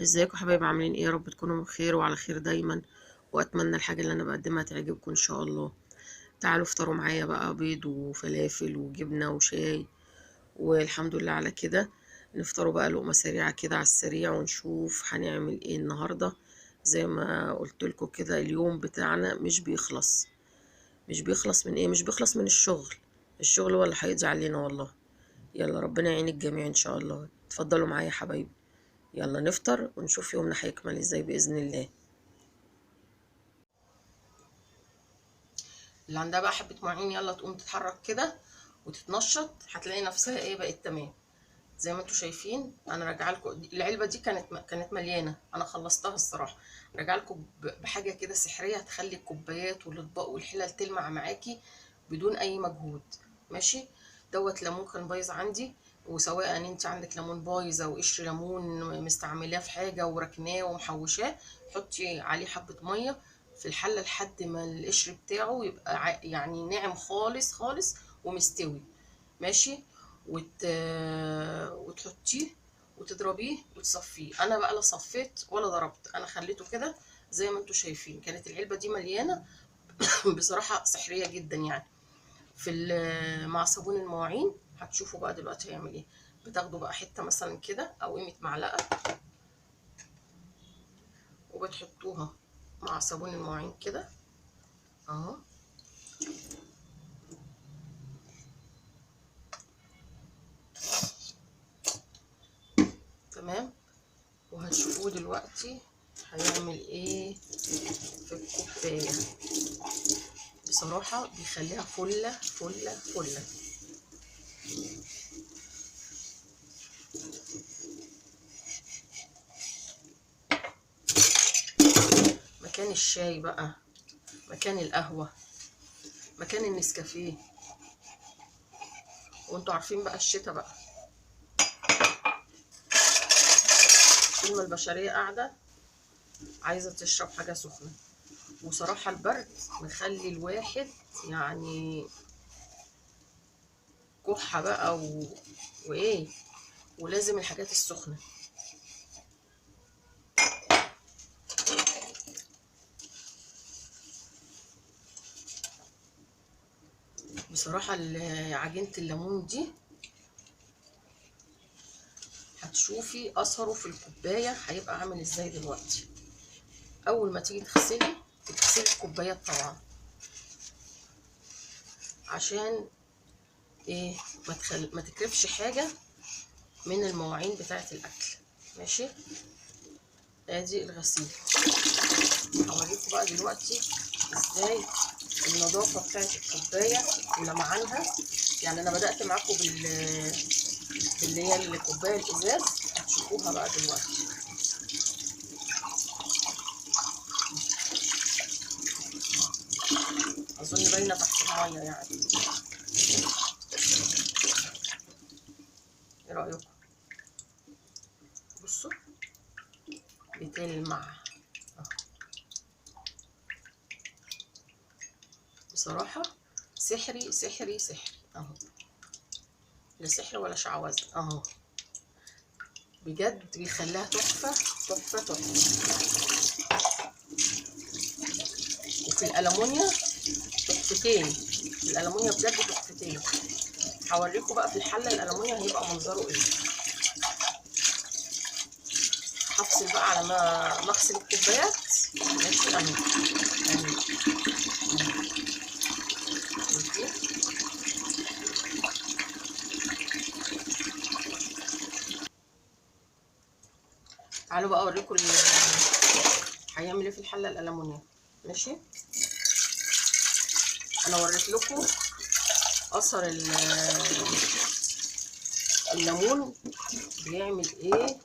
ازيكم يا حبايبي؟ عاملين ايه؟ يا رب تكونوا بخير وعلى خير دايما، واتمنى الحاجه اللي انا بقدمها تعجبكم ان شاء الله. تعالوا افطروا معايا بقى بيض وفلافل وجبنه وشاي، والحمد لله على كده. نفطروا بقى لقمه سريعه كده على السريع ونشوف هنعمل ايه النهارده. زي ما قلت لكم كده، اليوم بتاعنا مش بيخلص من ايه؟ مش بيخلص من الشغل هو اللي هيقضي علينا والله. يلا ربنا يعين الجميع ان شاء الله. اتفضلوا معايا يا حبايبي، يلا نفطر ونشوف يومنا هيكمل ازاي بإذن الله. اللي عندها بقى حبة معين يلا تقوم تتحرك كده وتتنشط، هتلاقي نفسها ايه بقت تمام. زي ما انتوا شايفين انا راجعه لكم العلبه دي كانت مليانه، انا خلصتها الصراحه. راجعه لكم بحاجه كده سحريه هتخلي الكوبايات والاطباق والحلل تلمع معاكي بدون اي مجهود. ماشي. دوت ليمون كان بايظ عندي، وسواء انت عندك ليمون بايظ او قشر ليمون مستعملاه في حاجه وركناه ومحوشاه، حطي عليه حبه ميه في الحله لحد ما القشر بتاعه يبقى يعني ناعم خالص خالص ومستوي. ماشي. وتحطيه وتضربيه وتصفيه. انا بقى لا صفيت ولا ضربت، انا خليته كده زي ما انتوا شايفين. كانت العلبه دي مليانه بصراحه سحريه جدا يعني. مع صابون المواعين هتشوفوا بقى دلوقتي هيعمل ايه. بتاخدوا بقى حته مثلا كده او قيمه معلقه، وبتحطوها مع صابون المواعين كده اهو. تمام. وهتشوفوه دلوقتي هيعمل ايه في الكوبايه. بصراحة بيخليها فلة فلة فلة. مكان الشاي بقى، مكان القهوة، مكان النسكافيه. وانتوا عارفين بقى الشتا بقى، طول ما البشرية قاعدة عايزة تشرب حاجة سخنة. وصراحة البرد مخلي الواحد يعني كحة بقى وايه، ولازم الحاجات السخنة. بصراحة عجينة الليمون دي هتشوفي اثره في الكوباية هيبقى عامل ازاي دلوقتي. اول ما تيجي تغسلي الكوبايات طبعا، عشان ايه ما تكرفش حاجه من المواعين بتاعه الاكل. ماشي. ادي الغسيل. هوريكم بقى دلوقتي ازاي النظافه بتاعه الكوبايه ولمعانها. يعني انا بدات معاكم باللي هي الكوبايه الازاز، هتشوفوها بقى دلوقتي. اظن باينه تحت الميه يعني. ايه رايكم؟ بصوا بتلمع بصراحه. سحري سحري سحري اهو. لا سحر ولا شعوذه اهو. بجد بيخليها تحفه تحفه تحفه. وفي الالومنيا تحفتين. الالومنيا بجد تحفتين. هوريكم بقى في الحله الالومنيا هيبقى منظره ايه. هفصل بقى على ما اغسل الكوبايات. ماشي اهي اهي. تعالوا بقى اوريكم هيعمل ايه في الحله الالومنيا. ماشي. انا وريت لكم اثر الليمون بيعمل ايه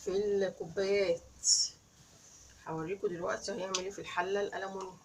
في الكوبايات. هوريكم دلوقتي هيعمل ايه في الحله الالومنيا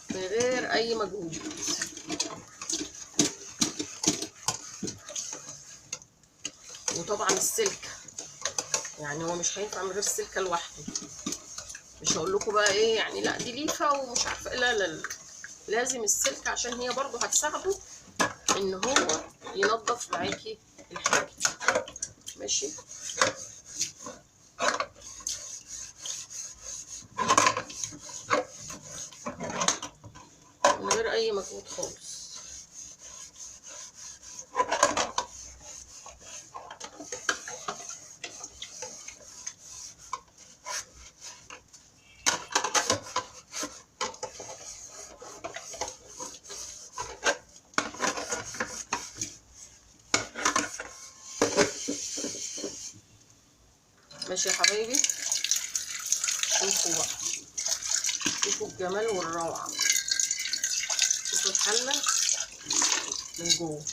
من غير اي مجهود. وطبعا السلكه، يعني هو مش هينفع من غير السلكه لوحده. مش هقول لكم بقى ايه يعني لا دي ليفه ومش عارفه، لا لا لا، لازم السلكه عشان هي برضو هتساعده ان هو ينظف معاكي الحاجة. ماشي. من غير اي مجهود خالص. ماشي يا حبايبي، شوفوا بقى، شوفوا الجمال والروعة، شوفوا الحلة من جوه.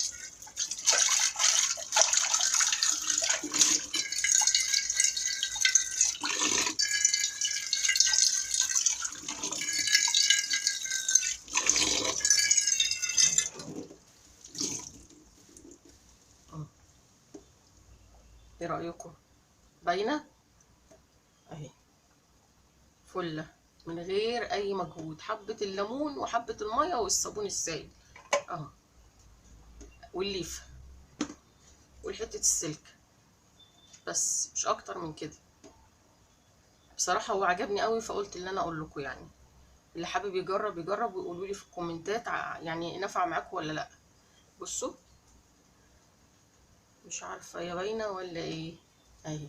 ايه رأيكم؟ باينة اهي فلة من غير اي مجهود، حبة الليمون وحبة المية والصابون السائل اهو، والليفة والحتة السلك، بس مش اكتر من كده. بصراحة هو عجبني قوي، فقلت ان انا اقول لكم يعني. اللي حابب يجرب يجرب، ويقولوا لي في الكومنتات يعني نفع معاكم ولا لا. بصوا، مش عارفة هي باينة ولا ايه اهي،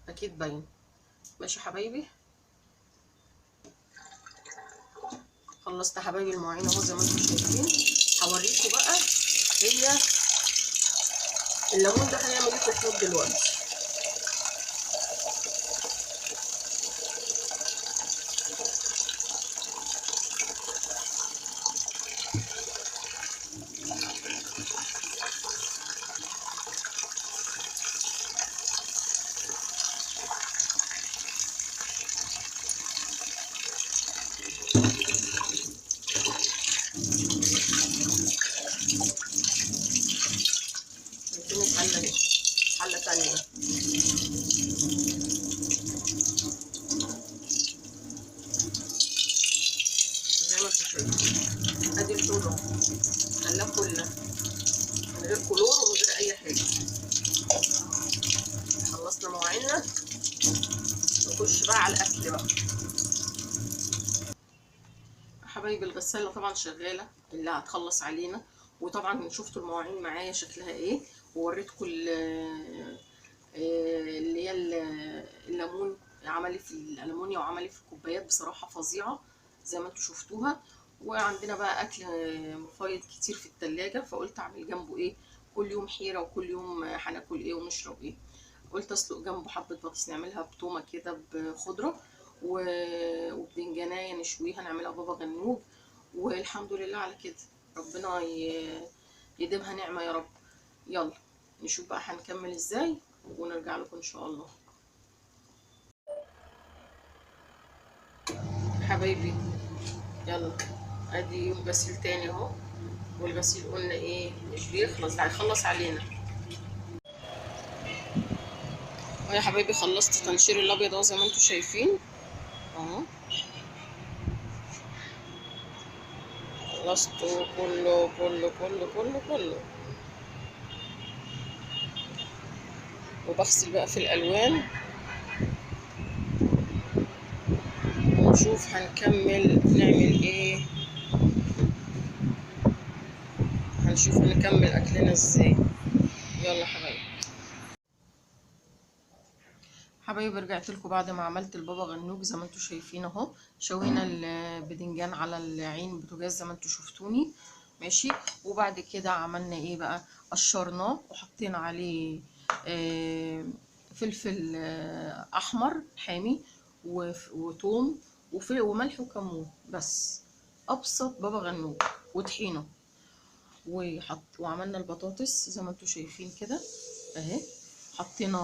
اكيد باينة. ماشي يا حبايبي، خلصت يا حبايبي المواعين اهو زي ما انتم شايفين. هوريكم بقى هي الليمون ده هيعمل ايه في الحوض دلوقتي. شايفين الحلة اهي، حلة تانية زي ما انتم شايفين. ادي الحوض اهو، خلاه كله من غير كلور ومن غير اي حاجة. خلصنا مواعيننا، نخش بقى على الاكل بقى. حبايبي الغسالة طبعا شغالة اللي هتخلص علينا، وطبعا شفتوا المواعين معايا شكلها ايه، ووريتكم اللي هي الليمون عملي في الألمونيا وعملي في الكوبايات، بصراحة فظيعة زي ما انتوا شفتوها. وعندنا بقى أكل مفايض كتير في التلاجة، فقلت أعمل جنبه ايه، كل يوم حيرة وكل يوم هناكل ايه ونشرب ايه. قلت أسلق جنبه حبة بطاطس نعملها بتومة كده بخضرة، وبدنجانية نشويها نعملها بابا غنوج. والحمد لله على كده، ربنا يديمها نعمة يا رب. يلا نشوف بقى هنكمل ازاي ونرجع لكم ان شاء الله. حبايبي يلا، ادي يوم غسيل تاني اهو، والغسيل قلنا ايه مش بيخلص، ده هيخلص علينا اهو. يا حبايبي خلصت تنشير الابيض اهو زي ما انتم شايفين اهو، خلصته كله كله كله كله كله. وبغسل بقى في الالوان، ونشوف هنكمل نعمل ايه، هنشوف هنكمل اكلنا ازاي. يلا حبايبي، حبايبي رجعت لكم بعد ما عملت البابا غنوج زي ما انتم شايفين اهو. شوينا البدنجان على العين بوتاجاز زي ما انتم شفتوني. ماشي. وبعد كده عملنا ايه بقى، قشرناه وحطينا عليه فلفل احمر حامي، وثوم وملح وكمون، بس ابسط بابا غنوج وطحينه. وعملنا البطاطس زي ما انتم شايفين كده اهي. حطينا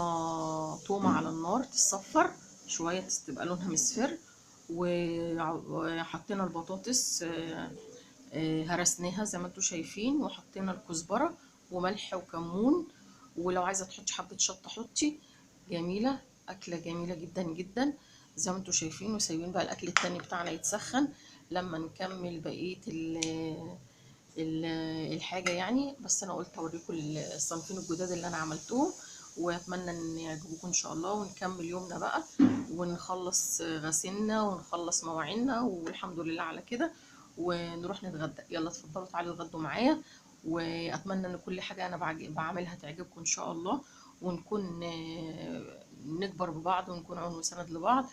تومة على النار تصفر شوية تبقى لونها مصفر، وحطينا البطاطس هرسناها زي ما انتم شايفين، وحطينا الكزبرة وملح وكمون. ولو عايزة تحطي حبة شطة حطي. جميلة، أكلة جميلة جدا جدا زي ما انتم شايفين. وسايبين بقى الأكل التاني بتاعنا يتسخن لما نكمل بقية الحاجة يعني. بس انا قلت اوريكم الصنفين الجداد اللي انا عملتهم، واتمنى ان يعجبوكم ان شاء الله، ونكمل يومنا بقى ونخلص غسلنا ونخلص مواعيننا والحمد لله على كده، ونروح نتغدى. يلا اتفضلوا تعالوا اتغدوا معايا. واتمنى ان كل حاجة انا بعملها تعجبكم ان شاء الله، ونكون نكبر ببعض ونكون عون وسند لبعض.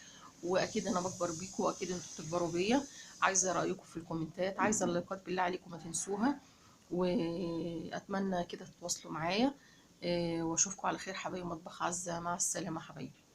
واكيد انا بكبر بيكم واكيد انتوا بتكبروا بيا. عايزه رايكم في الكومنتات، عايزه اللايكات بالله عليكم ما تنسوها. واتمنى كده تتواصلوا معايا. واشوفكم على خير حبايبي. مطبخ عزة، مع السلامه حبايبي.